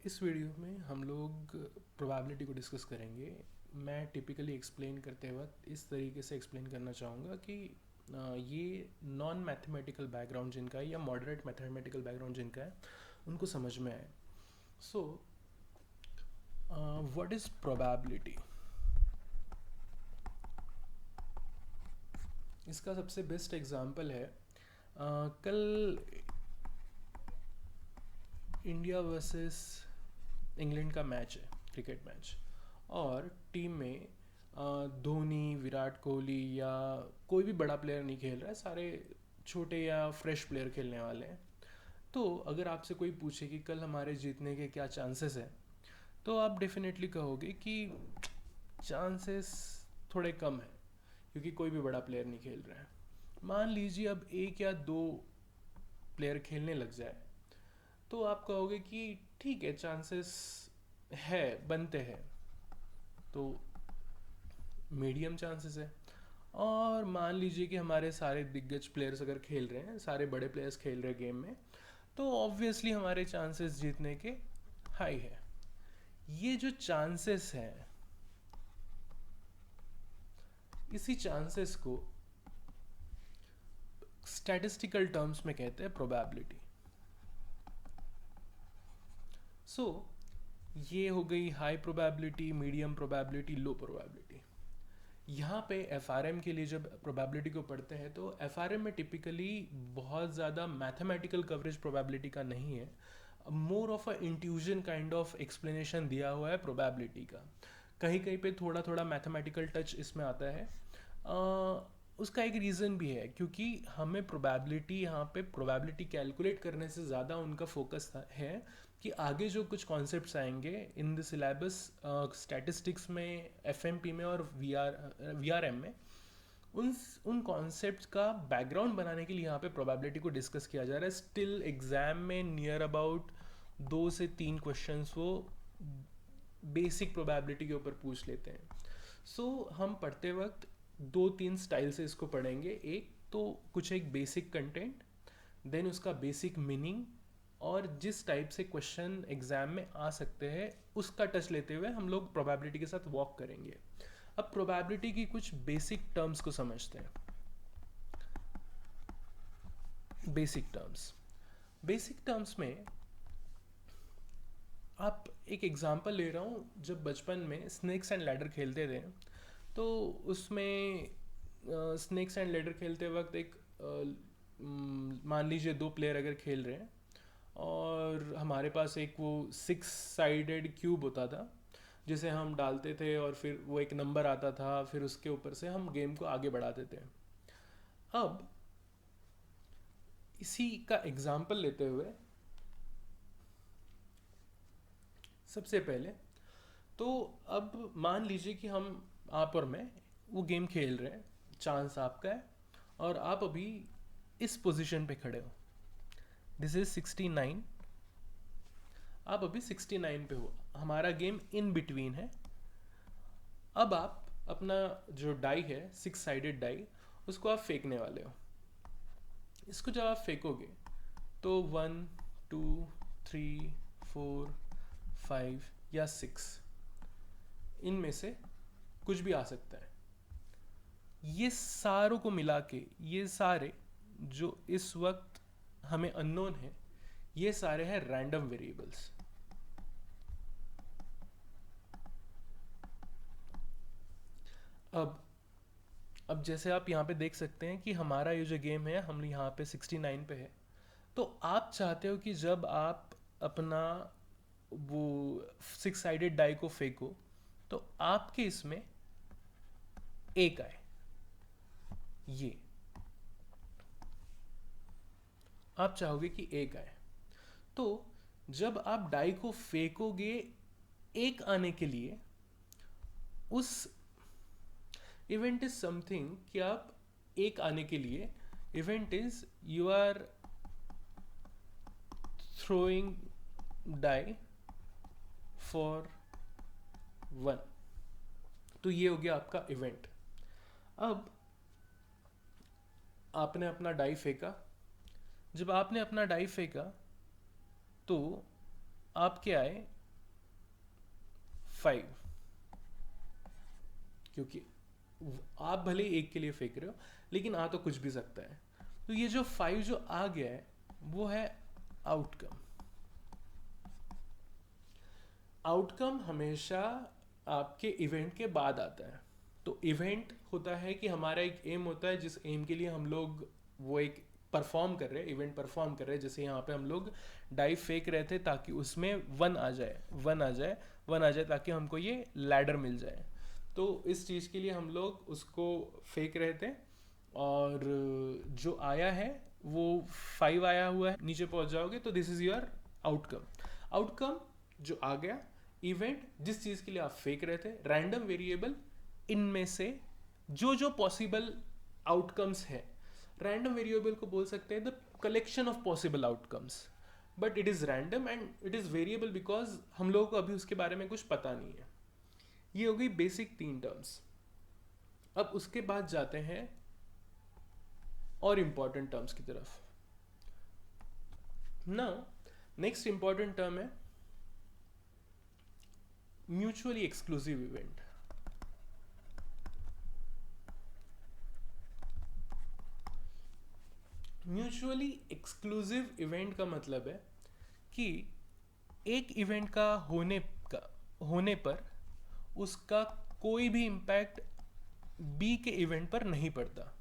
इस वीडियो में हम लोग प्रोबेबिलिटी को डिस्कस करेंगे। मैं टिपिकली एक्सप्लेन करते वक्त इस तरीके से एक्सप्लेन करना चाहूँगा कि ये नॉन मैथमेटिकल बैकग्राउंड जिनका है या मॉडरेट मैथमेटिकल बैकग्राउंड जिनका है उनको समझ में आए। So what is probability? इसका सबसे बेस्ट एग्जांपल है कल इंडिया वर्सेस इंग्लैंड का मैच है, क्रिकेट मैच, और टीम में धोनी, विराट कोहली या कोई भी बड़ा प्लेयर नहीं खेल रहा है, सारे छोटे या फ्रेश प्लेयर खेलने वाले हैं। तो अगर आपसे कोई पूछे कि कल हमारे जीतने के क्या चांसेस हैं, तो आप डेफिनेटली कहोगे कि चांसेस थोड़े कम हैं क्योंकि कोई भी बड़ा प्लेयर नहीं खेल रहा है। मान लीजिए अब एक या दो प्लेयर खेलने लग जाए तो आप कहोगे कि ठीक है, चांसेस है, बनते हैं, तो मीडियम चांसेस है। और मान लीजिए कि हमारे सारे दिग्गज प्लेयर्स अगर खेल रहे हैं, सारे बड़े प्लेयर्स खेल रहे हैं गेम में, तो ऑब्वियसली हमारे चांसेस जीतने के हाई है। ये जो चांसेस हैं, इसी चांसेस को स्टैटिस्टिकल टर्म्स में कहते हैं प्रोबेबिलिटी। सो ये हो गई हाई प्रोबेबिलिटी, मीडियम प्रोबेबिलिटी, लो प्रोबेबिलिटी। यहाँ पे एफ के लिए जब प्रोबेबिलिटी को पढ़ते हैं तो एफ में टिपिकली बहुत ज़्यादा मैथमेटिकल कवरेज प्रोबेबिलिटी का नहीं है, more of a intuition kind of explanation दिया हुआ है प्रोबेबिलिटी का। कहीं कहीं पे थोड़ा थोड़ा मैथमेटिकल टच इसमें आता है। उसका एक रीज़न भी है, क्योंकि हमें प्रोबेबिलिटी, यहाँ पे प्रोबेबिलिटी कैलकुलेट करने से ज़्यादा उनका फोकस है कि आगे जो कुछ कॉन्सेप्ट्स आएंगे इन द सिलेबस, स्टैटिस्टिक्स में, एफएमपी में और वीआरएम में, उन कॉन्सेप्ट्स का बैकग्राउंड बनाने के लिए यहाँ पे प्रोबेबिलिटी को डिस्कस किया जा रहा है। स्टिल एग्जाम में नियर अबाउट 2 से 3 क्वेश्चंस वो बेसिक प्रोबेबिलिटी के ऊपर पूछ लेते हैं। सो हम पढ़ते वक्त 2-3 स्टाइल से इसको पढ़ेंगे। एक तो कुछ एक बेसिक कंटेंट, देन उसका बेसिक मीनिंग, और जिस टाइप से क्वेश्चन एग्जाम में आ सकते हैं उसका टच लेते हुए हम लोग प्रोबेबिलिटी के साथ वॉक करेंगे। अब प्रोबेबिलिटी की कुछ बेसिक टर्म्स को समझते हैं। बेसिक टर्म्स में आप, एक एग्जांपल ले रहा हूँ, जब बचपन में स्नेक्स एंड लैडर खेलते थे तो उसमें स्नेक्स एंड लैडर खेलते वक्त एक मान लीजिए 2 प्लेयर अगर खेल रहे हैं और हमारे पास एक वो 6 साइडेड क्यूब होता था जिसे हम डालते थे और फिर वो एक नंबर आता था, फिर उसके ऊपर से हम गेम को आगे बढ़ाते थे। अब इसी का एग्जांपल लेते हुए सबसे पहले तो अब मान लीजिए कि हम, आप और मैं वो गेम खेल रहे हैं, चांस आपका है और आप अभी इस पोजीशन पे खड़े हो। दिस इज 69, आप अभी 69 पे हो, हमारा गेम इन बिटवीन है। अब आप अपना जो डाई है, 6 साइडेड डाई, उसको आप फेंकने वाले हो। इसको जब आप फेंकोगे तो 1, 2, 3, 4, 5 या 6 इनमें से कुछ भी आ सकता है। ये सारों को मिला के, ये सारे जो इस वक्त हमें अननोन है, ये सारे हैं रैंडम वेरिएबल्स। अब जैसे आप यहाँ पे देख सकते हैं कि हमारा ये जो गेम है, हम यहाँ पे 69 पे है। तो आप चाहते हो कि जब आप अपना वो 6 साइडेड डाई को फेंको तो आपके इसमें एक आए, ये आप चाहोगे कि एक आए। तो जब आप डाई को फेंकोगे एक आने के लिए, उस इवेंट इज समथिंग कि आप एक आने के लिए, event is you are throwing die for 1। तो ये हो गया आपका इवेंट। अब आपने अपना डाई फेंका, जब आपने अपना डाई फेंका तो आपके आए 5, क्योंकि आप भले ही एक के लिए फेंक रहे हो लेकिन आ तो कुछ भी सकता है। तो ये जो 5 जो आ गया है वो है आउटकम। आउटकम हमेशा आपके इवेंट के बाद आता है। तो इवेंट होता है कि हमारा एक एम होता है, जिस एम के लिए हम लोग वो एक परफॉर्म कर रहे हैं, इवेंट परफॉर्म कर रहे हैं। जैसे यहाँ पे हम लोग डाई फेंक रहे थे ताकि उसमें 1 आ जाए, 1 आ जाए, 1 आ जाए, ताकि हमको ये लैडर मिल जाए। तो इस चीज़ के लिए हम लोग उसको फेंक रहे थे, और जो आया है वो 5 आया हुआ है, नीचे पहुंच जाओगे तो this is your outcome. Outcome जो आ गया, इवेंट जिस चीज़ के लिए आप फेंक रहे थे, रैंडम वेरिएबल इनमें से जो जो पॉसिबल आउटकम्स है। रैंडम वेरिएबल को बोल सकते हैं the collection of possible outcomes, but it is random and it is variable because हम लोगों को अभी उसके बारे में कुछ पता नहीं है। ये हो गई बेसिक 3 टर्म्स। अब उसके बाद जाते हैं और इम्पॉर्टेंट टर्म्स की तरफ। ना नेक्स्ट इम्पॉर्टेंट टर्म है mutually exclusive event. Mutually exclusive event का मतलब है कि एक इवेंट का होने पर उसका कोई भी इम्पैक्ट बी के इवेंट पर नहीं पड़ता।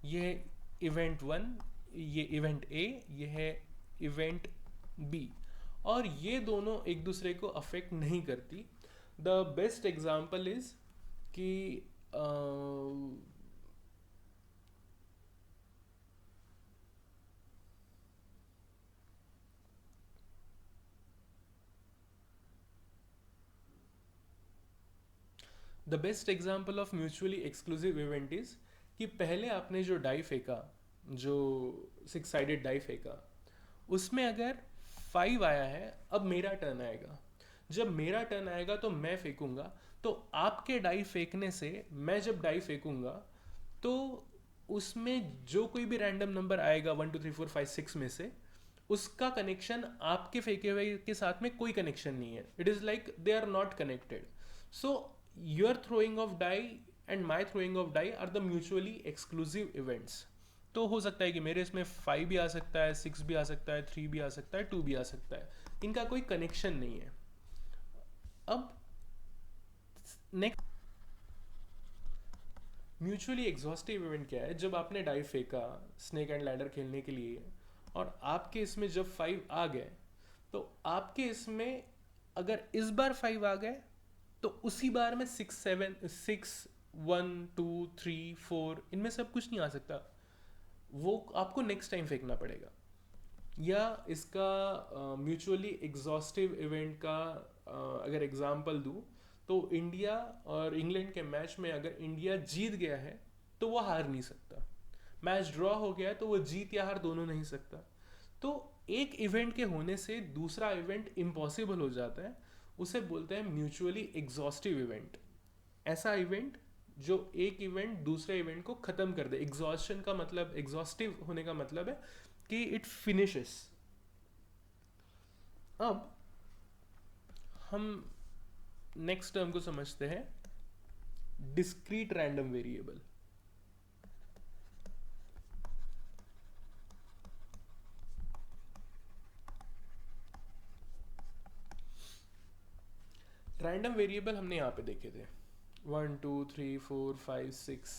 ये इवेंट 1, ये इवेंट ए, ये है इवेंट बी, और ये दोनों एक दूसरे को अफेक्ट नहीं करती। द बेस्ट एग्जाम्पल इज कि the best example of mutually exclusive event is कि पहले आपने जो डाई फेंका, जो 6 साइडेड डाई फेंका, उसमें अगर 5 आया है, अब मेरा टर्न आएगा। जब मेरा टर्न आएगा तो मैं फेंकूंगा, तो आपके डाई फेंकने से मैं जब डाई फेंकूंगा तो उसमें जो कोई भी रैंडम नंबर आएगा 1 2 3 4 5 6 में से, उसका कनेक्शन आपके फेंके हुए के साथ में कोई कनेक्शन नहीं है। It is like they are not connected. So your throwing of die and my throwing of die are the mutually exclusive events. तो हो सकता है कि मेरे इसमें 5 भी आ सकता है, 6 भी आ सकता है, 3 भी आ सकता है, 2 भी आ सकता है, इनका कोई कनेक्शन नहीं है। अब नेक्स्ट म्यूचुअली एग्जॉस्टिव इवेंट क्या है? जब आपने डाई फेंका स्नेक एंड लैडर खेलने के लिए, और आपके इसमें जब 5 आ गए, तो आपके इसमें अगर इस बार 5 आ गए तो उसी बार में 6 7 6 1 2 3 4 इनमें सब कुछ नहीं आ सकता, वो आपको नेक्स्ट टाइम फेंकना पड़ेगा। या इसका म्यूचुअली एग्जॉस्टिव इवेंट का अगर एग्जांपल दूं, तो इंडिया और इंग्लैंड के मैच में अगर इंडिया जीत गया है तो वो हार नहीं सकता। मैच ड्रॉ हो गया है तो वो जीत या हार दोनों नहीं सकता। तो एक इवेंट के होने से दूसरा इवेंट इम्पॉसिबल हो जाता है, उसे बोलते हैं म्यूचुअली एग्जॉस्टिव इवेंट। ऐसा इवेंट जो एक इवेंट दूसरे इवेंट को खत्म कर दे। एग्जॉस्शन का मतलब, एग्जॉस्टिव होने का मतलब है कि इट फिनिशेस। अब हम नेक्स्ट टर्म को समझते हैं, discrete random variable. Random variable हमने यहाँ पे देखे थे 1 2 3 4 5 6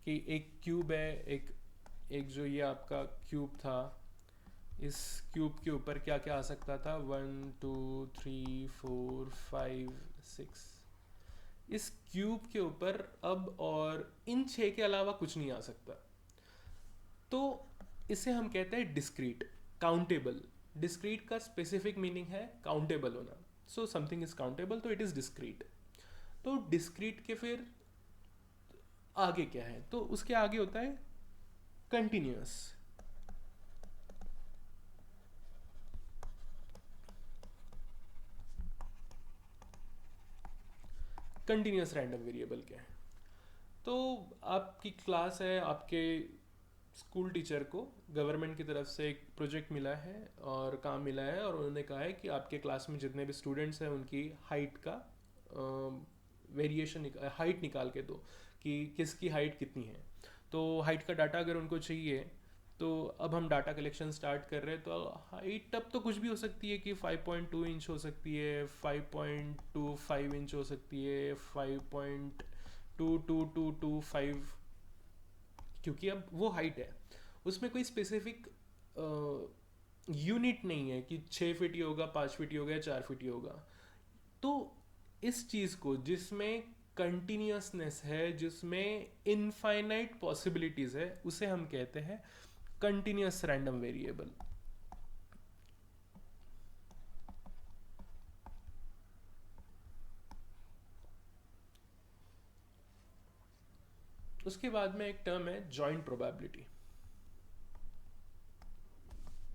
कि एक क्यूब है, एक जो ये आपका क्यूब था, इस क्यूब के ऊपर क्या क्या आ सकता था? 1 2 3 4 5 6। इस क्यूब के ऊपर अब और इन 6 के अलावा कुछ नहीं आ सकता। तो इसे हम कहते हैं डिस्क्रीट, काउंटेबल। डिस्क्रीट का स्पेसिफिक मीनिंग है काउंटेबल होना। सो समथिंग इज काउंटेबल तो इट इज डिस्क्रीट। तो डिस्क्रीट के फिर आगे क्या है? तो उसके आगे होता है कंटिन्यूअस। कंटिन्यूअस रैंडम वेरिएबल क्या है? तो आपकी क्लास है, आपके स्कूल टीचर को गवर्नमेंट की तरफ से एक प्रोजेक्ट मिला है और काम मिला है, और उन्होंने कहा है कि आपके क्लास में जितने भी स्टूडेंट्स हैं उनकी हाइट का वेरिएशन हाइट निकाल के दो कि किसकी हाइट कितनी है। तो हाइट का डाटा अगर उनको चाहिए, तो अब हम डाटा कलेक्शन स्टार्ट कर रहे हैं। तो हाइट अब तो कुछ भी हो सकती है कि 5.2 इंच हो सकती है, 5.25 इंच हो सकती है, 5.2225, क्योंकि अब वो हाइट है, उसमें कोई स्पेसिफिक यूनिट नहीं है कि 6 फीट ही होगा, 5 फीट ही होगा या 4 फीट ही होगा। तो इस चीज़ को, जिसमें कंटिन्यूसनेस है, जिसमें इनफाइनाइट पॉसिबिलिटीज है, उसे हम कहते हैं कंटिन्यूस रैंडम वेरिएबल। उसके बाद में एक टर्म है जॉइंट प्रोबेबिलिटी।